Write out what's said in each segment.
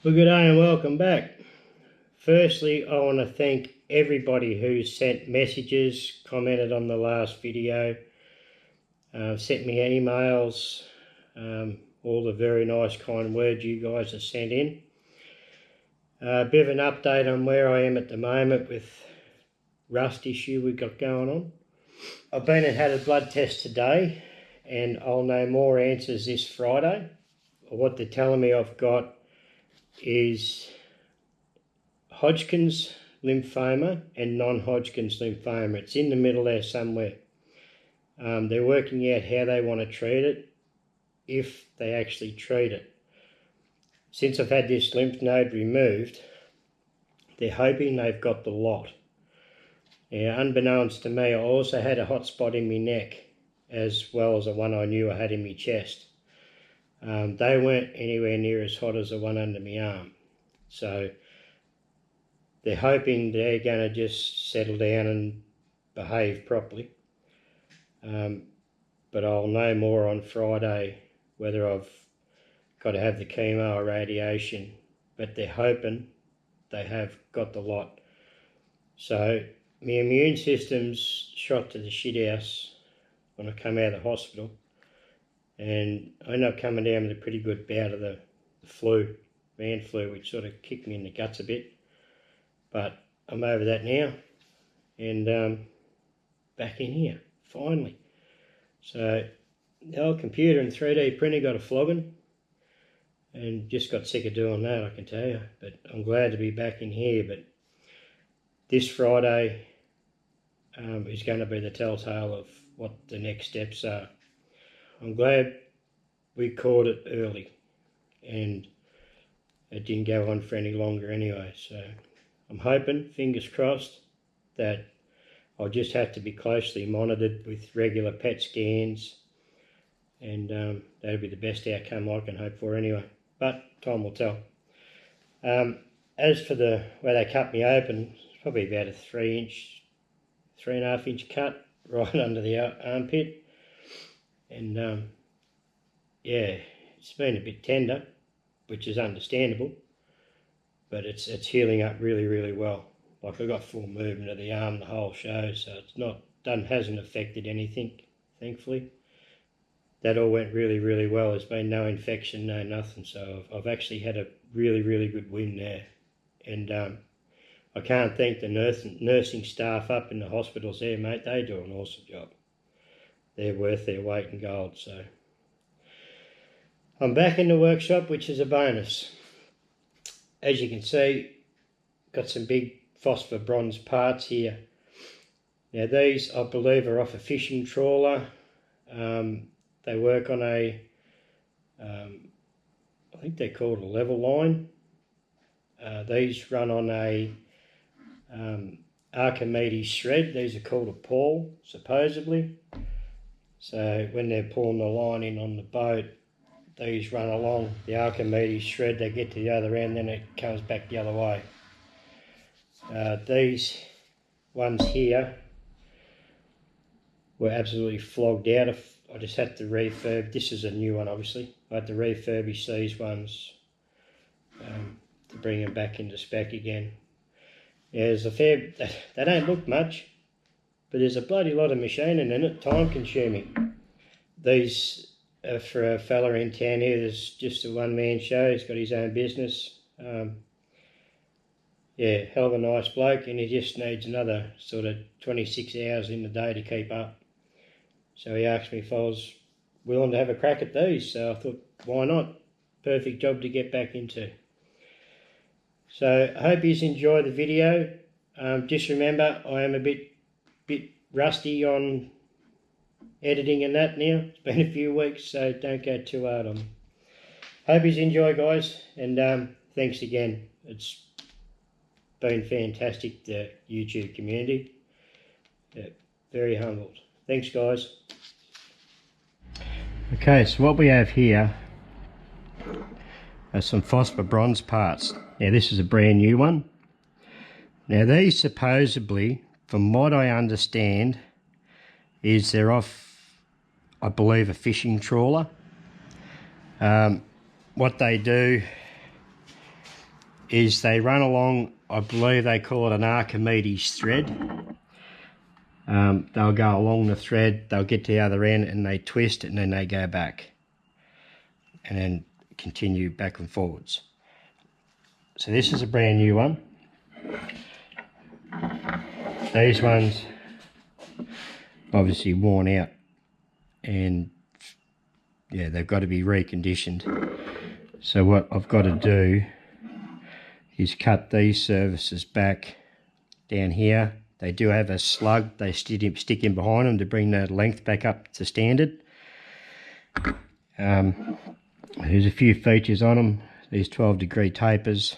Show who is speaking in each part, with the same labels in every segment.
Speaker 1: Well, good day and welcome back. Firstly, I want to thank everybody who sent messages, commented on the last video, sent me emails, all the very nice kind words you guys have sent in. A bit of an update on where I am at the moment with rust issue we've got going on. I've been and had a blood test today and I'll know more answers this Friday. What they're telling me I've got is Hodgkin's lymphoma and non-Hodgkin's lymphoma. It's in the middle there somewhere. They're working out how they want to treat it, if they actually treat it. Since I've had this lymph node removed, they're hoping they've got the lot. Now, unbeknownst to me, I also had a hot spot in my neck, as well as the one I knew I had in my chest. They weren't anywhere near as hot as the one under my arm. So they're hoping they're going to just settle down and behave properly. But I'll know more on Friday whether I've got to have the chemo or radiation. But they're hoping they have got the lot. So my immune system's shot to the shithouse when I come out of the hospital. And I ended up coming down with a pretty good bout of the flu, man flu, which sort of kicked me in the guts a bit. But I'm over that now and back in here, finally. So the old computer and 3D printer got a flogging and just got sick of doing that, I can tell you. But I'm glad to be back in here. But this Friday is going to be the telltale of what the next steps are. I'm glad we caught it early and it didn't go on for any longer anyway. So I'm hoping, fingers crossed, that I'll just have to be closely monitored with regular PET scans and that'll be the best outcome I can hope for anyway. But time will tell. As for where they cut me open, it's probably about a 3.5 inch cut right under the armpit. And yeah, it's been a bit tender, which is understandable, but it's healing up really, really well. Like, I've got full movement of the arm the whole show, so it's hasn't affected anything, thankfully. That all went really, really well. There's been no infection, no nothing, so I've actually had a really, really good win there. And I can't thank the nursing staff up in the hospitals there, mate. They do an awesome job. They're worth their weight in gold. So I'm back in the workshop, which is a bonus. As you can see, got some big phosphor bronze parts here. Now these, I believe, are off a fishing trawler. They work on I think they're called a level line. These run on a Archimedes shred. These are called a Pawl, supposedly. So when they're pulling the line in on the boat, these run along the Archimedes shred, they get to the other end, then it comes back the other way. These ones here were absolutely flogged out. I just had to refurb. This is a new one, obviously. I had to refurbish these ones to bring them back into spec again. Yeah, there's a fair, they don't look much, but there's a bloody lot of machining in it, time consuming. These are for a fella in town here. There's just a one-man show. He's got his own business. Yeah, hell of a nice bloke, and he just needs another sort of 26 hours in the day to keep up. So he asked me if I was willing to have a crack at these, so I thought, why not? Perfect job to get back into. So I hope you enjoyed the video. Just remember, I am a bit rusty on editing and that now. It's been a few weeks, so don't go too hard on me. Hope you enjoy, guys, and thanks again. It's been fantastic, the YouTube community. Yeah, very humbled. Thanks, guys. Okay, so what we have here are some phosphor bronze parts. Now this is a brand new one. Now these supposedly, from what I understand, is they're off, I believe, a fishing trawler. What they do, is they run along, I believe they call it an Archimedes thread. They'll go along the thread, they'll get to the other end and they twist and then they go back and then continue back and forwards. So this is a brand new one. These ones obviously worn out and yeah, they've got to be reconditioned. So what I've got to do is cut these surfaces back down here. They do have a slug they stick in behind them to bring the length back up to standard. There's a few features on them. These 12-degree tapers.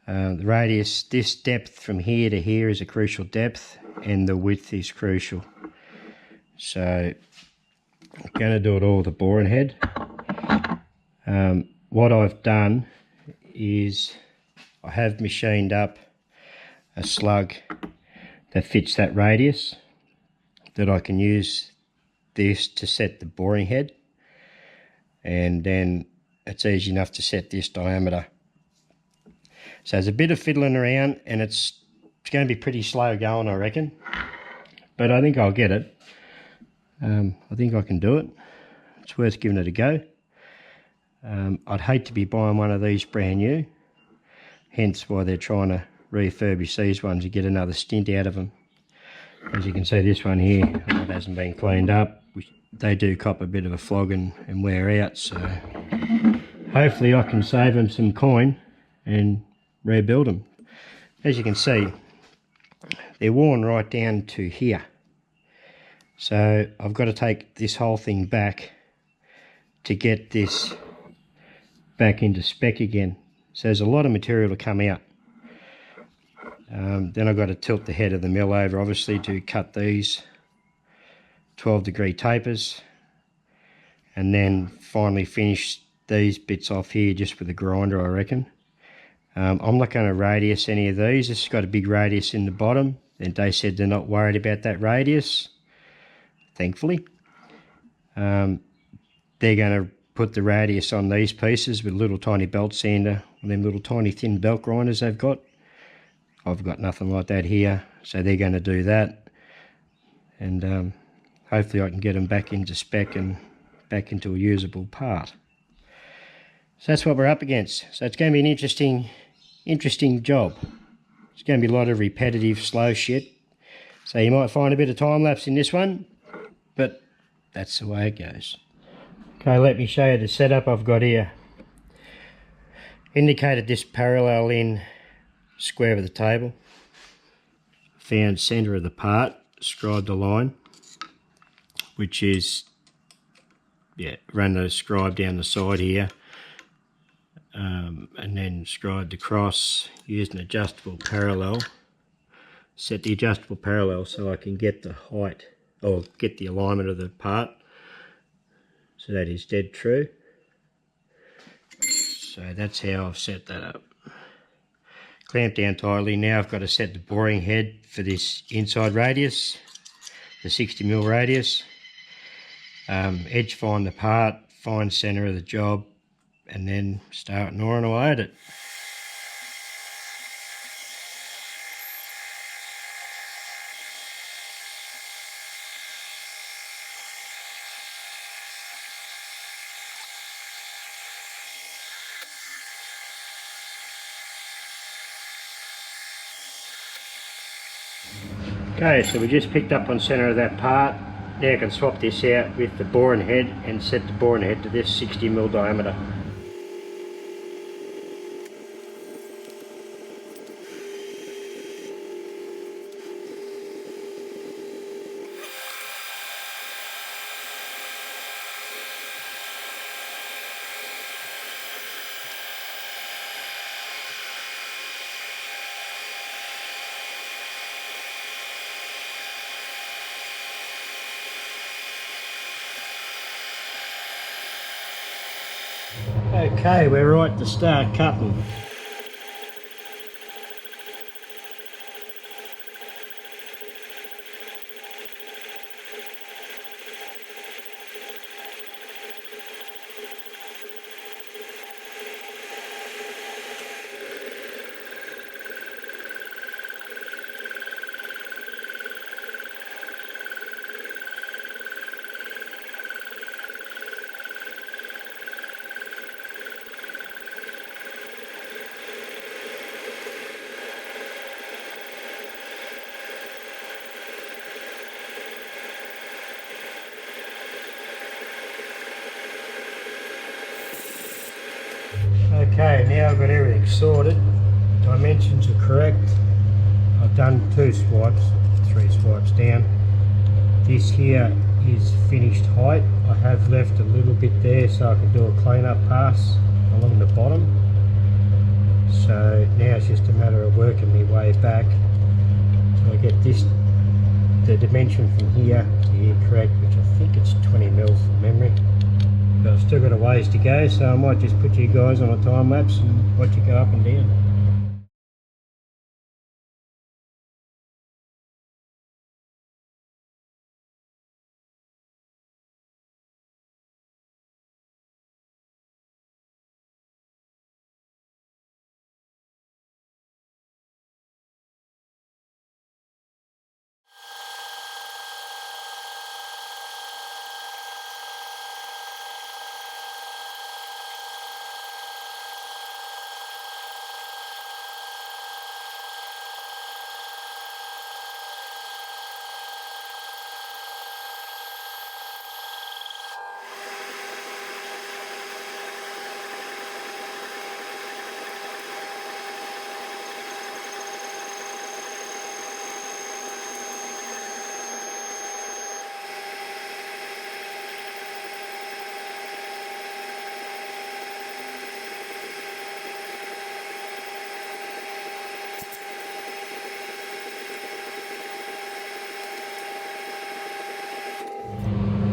Speaker 1: The radius, this depth from here to here is a crucial depth, and the width is crucial. So I'm going to do it all with a boring head. What I've done is I have machined up a slug that fits that radius, that I can use this to set the boring head, and then it's easy enough to set this diameter. So there's a bit of fiddling around and it's going to be pretty slow going, I reckon, but I think I'll get it. I think I can do it. It's worth giving it a go. I'd hate to be buying one of these brand new, hence why they're trying to refurbish these ones to get another stint out of them. As you can see, this one here, it hasn't been cleaned up. They do cop a bit of a flogging and wear out, so hopefully I can save them some coin and rebuild them. As you can see, they're worn right down to here. So I've got to take this whole thing back to get this back into spec again. So there's a lot of material to come out. Then I've got to tilt the head of the mill over, obviously, to cut these 12-degree tapers, and then finally finish these bits off here just with a grinder, I reckon. I'm not going to radius any of these. This has got a big radius in the bottom, and they said they're not worried about that radius, thankfully. They're going to put the radius on these pieces with a little tiny belt sander, and them little tiny thin belt grinders they've got. I've got nothing like that here, so they're going to do that, and hopefully I can get them back into spec and back into a usable part. So that's what we're up against. So it's going to be an interesting job. It's going to be a lot of repetitive, slow shit. So you might find a bit of time lapse in this one, but that's the way it goes. Okay, let me show you the setup I've got here. Indicated this parallel in square of the table. Found centre of the part, scribed a line, which is, yeah, run the scribe down the side here, and then scribed across, used an adjustable parallel. Set the adjustable parallel so I can get the height, or get the alignment of the part, so that is dead true. So that's how I've set that up. Clamped down tightly. Now I've got to set the boring head for this inside radius, the 60mm radius. Edge find the part, find centre of the job, and then start gnawing away at it. Okay, so we just picked up on centre of that part. Now I can swap this out with the boring head and set the boring head to this 60mm diameter. Okay, we're right to start cutting. Okay, now I've got everything sorted. Dimensions are correct. I've done 2 swipes, 3 swipes down. This here is finished height. I have left a little bit there so I can do a clean-up pass along the bottom. So now it's just a matter of working my way back. So I get this, the dimension from here to here correct, which I think it's 20 mil from memory. But I've still got a ways to go, so I might just put you guys on a time lapse and watch it go up and down.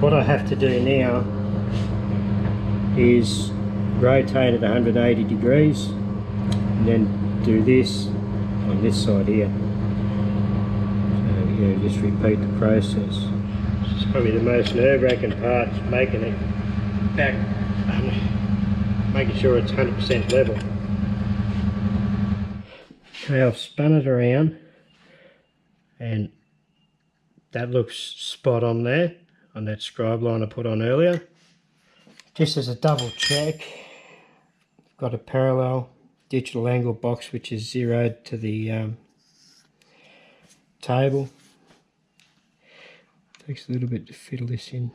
Speaker 1: What I have to do now is rotate it 180 degrees and then do this on this side here. So yeah, just repeat the process. It's probably the most nerve-wracking part, making it back, making sure it's 100% level. Okay, I've spun it around and that looks spot on there, on that scribe line I put on earlier. Just as a double check, I've got a parallel digital angle box which is zeroed to the table. Takes a little bit to fiddle this in.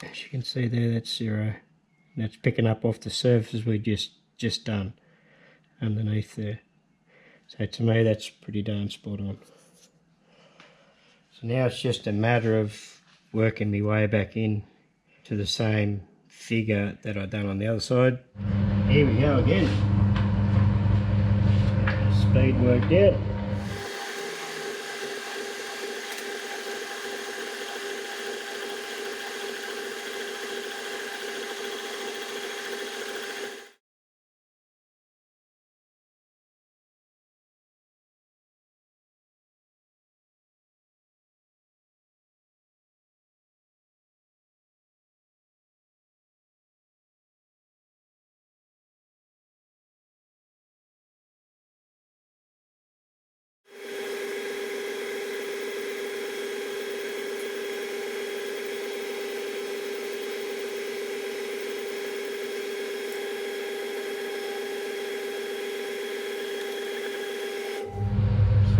Speaker 1: As you can see there, that's 0. And that's picking up off the surfaces we just done underneath there. So to me that's pretty darn spot on. So now it's just a matter of working my way back in to the same figure that I've done on the other side. Here we go again. Speed worked out.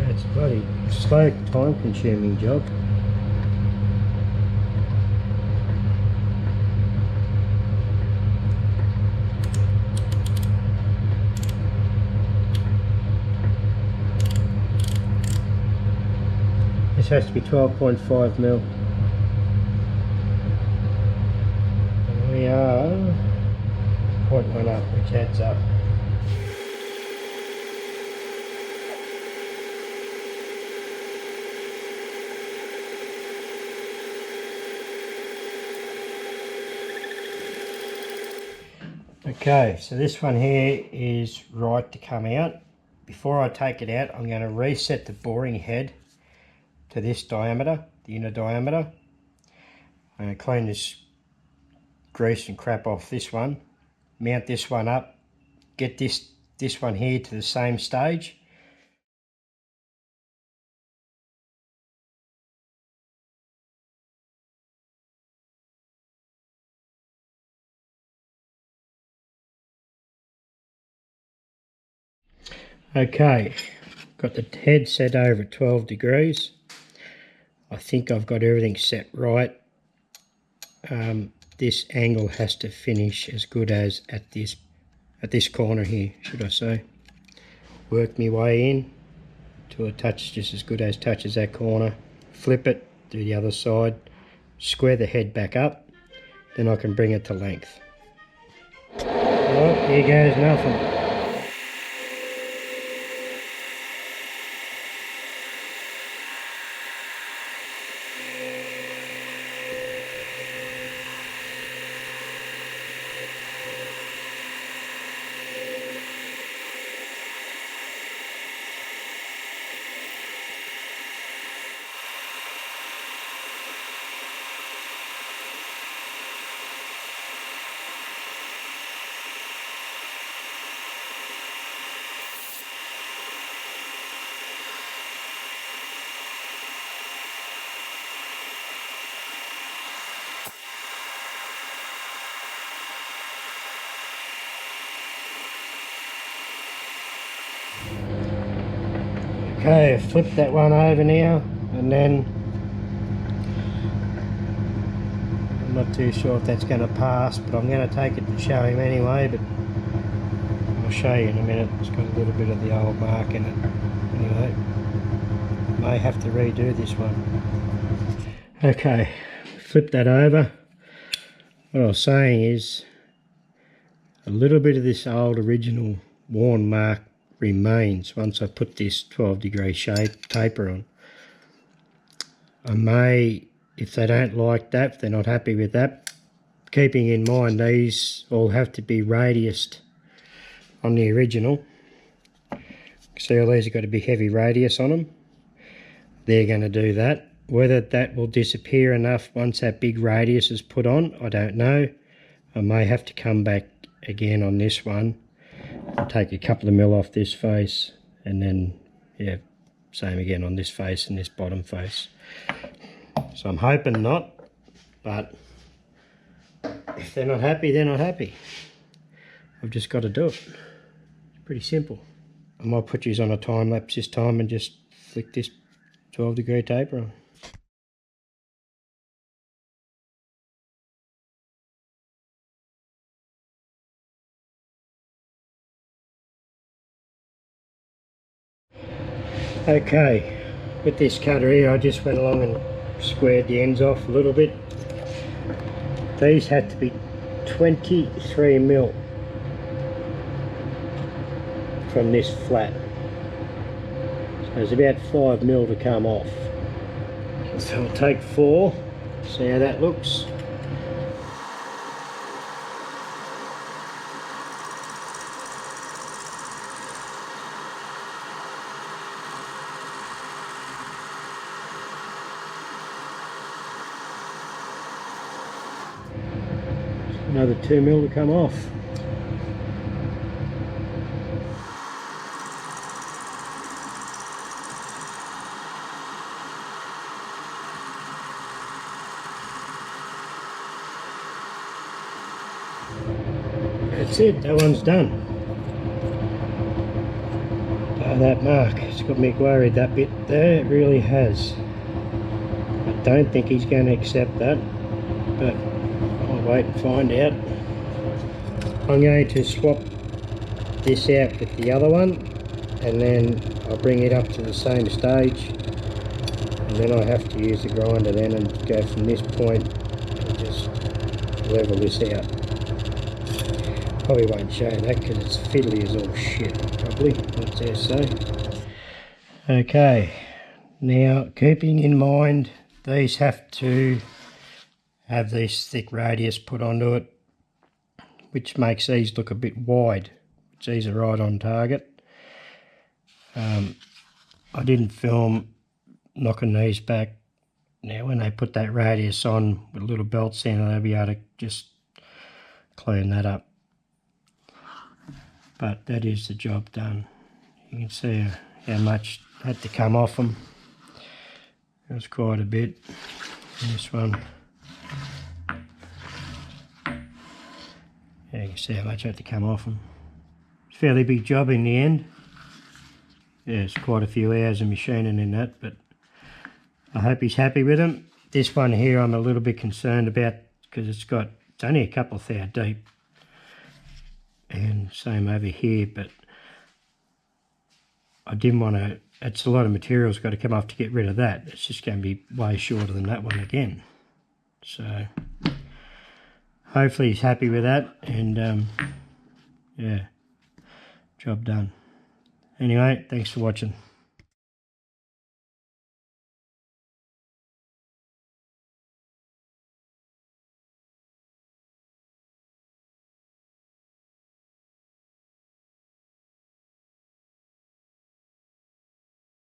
Speaker 1: It's a bloody slow, time-consuming job. This has to be 12.5 mil. And we are 0.1 up, which adds up. Okay, so this one here is right to come out. Before I take it out, I'm going to reset the boring head to this diameter, the inner diameter. I'm going to clean this grease and crap off this one, mount this one up, get this one here to the same stage. Okay, got the head set over 12 degrees. I think I've got everything set right. This angle has to finish as good as at this corner here, should I say. Work my way in till it touches just as good as touches that corner. Flip it, do the other side, square the head back up, then I can bring it to length. Oh, here goes nothing. Okay, I've flipped that one over now, and then I'm not too sure if that's going to pass, but I'm going to take it and show him anyway, but I'll show you in a minute. It's got a little bit of the old mark in it. Anyway, may have to redo this one. Okay, flip that over. What I was saying is a little bit of this old original worn mark remains once I put this 12-degree shape taper on. I may, if they don't like that, if they're not happy with that, keeping in mind these all have to be radiused on the original. See, all these have got a big heavy radius on them. They're going to do that. Whether that will disappear enough once that big radius is put on, I don't know. I may have to come back again on this one. I'll take a couple of mil off this face, and then, yeah, same again on this face and this bottom face. So I'm hoping not, but if they're not happy, they're not happy. I've just got to do it. It's pretty simple. I might put these on a time lapse this time and just flick this 12-degree taper on. Okay, with this cutter here I just went along and squared the ends off a little bit. These had to be 23 mil from this flat. So there's about 5 mil to come off. So I'll take 4, see how that looks. Another 2 mil to come off. That's it, that one's done. Oh, that mark, it's got me worried, that bit there, it really has. I don't think he's going to accept that, but I'll wait and find out. I'm going to swap this out with the other one, and then I'll bring it up to the same stage, and then I have to use the grinder then and go from this point and just level this out. Probably won't show that because it's fiddly as all shit, probably, what's there say. Okay, now keeping in mind these have to have this thick radius put onto it, which makes these look a bit wide, which these are right on target. I didn't film knocking these back. Now when they put that radius on with a little belt sander, they'll be able to just clean that up. But that is the job done. You can see how much had to come off them. It was quite a bit. And this one, yeah, you can see how much had to come off them. It's a fairly big job in the end. Yeah, it's quite a few hours of machining in that, but I hope he's happy with them. This one here I'm a little bit concerned about because it's only a couple of thou deep. And same over here, but I didn't want to, it's a lot of material's got to come off to get rid of that. It's just going to be way shorter than that one again. So hopefully he's happy with that, and yeah, job done. Anyway, thanks for watching.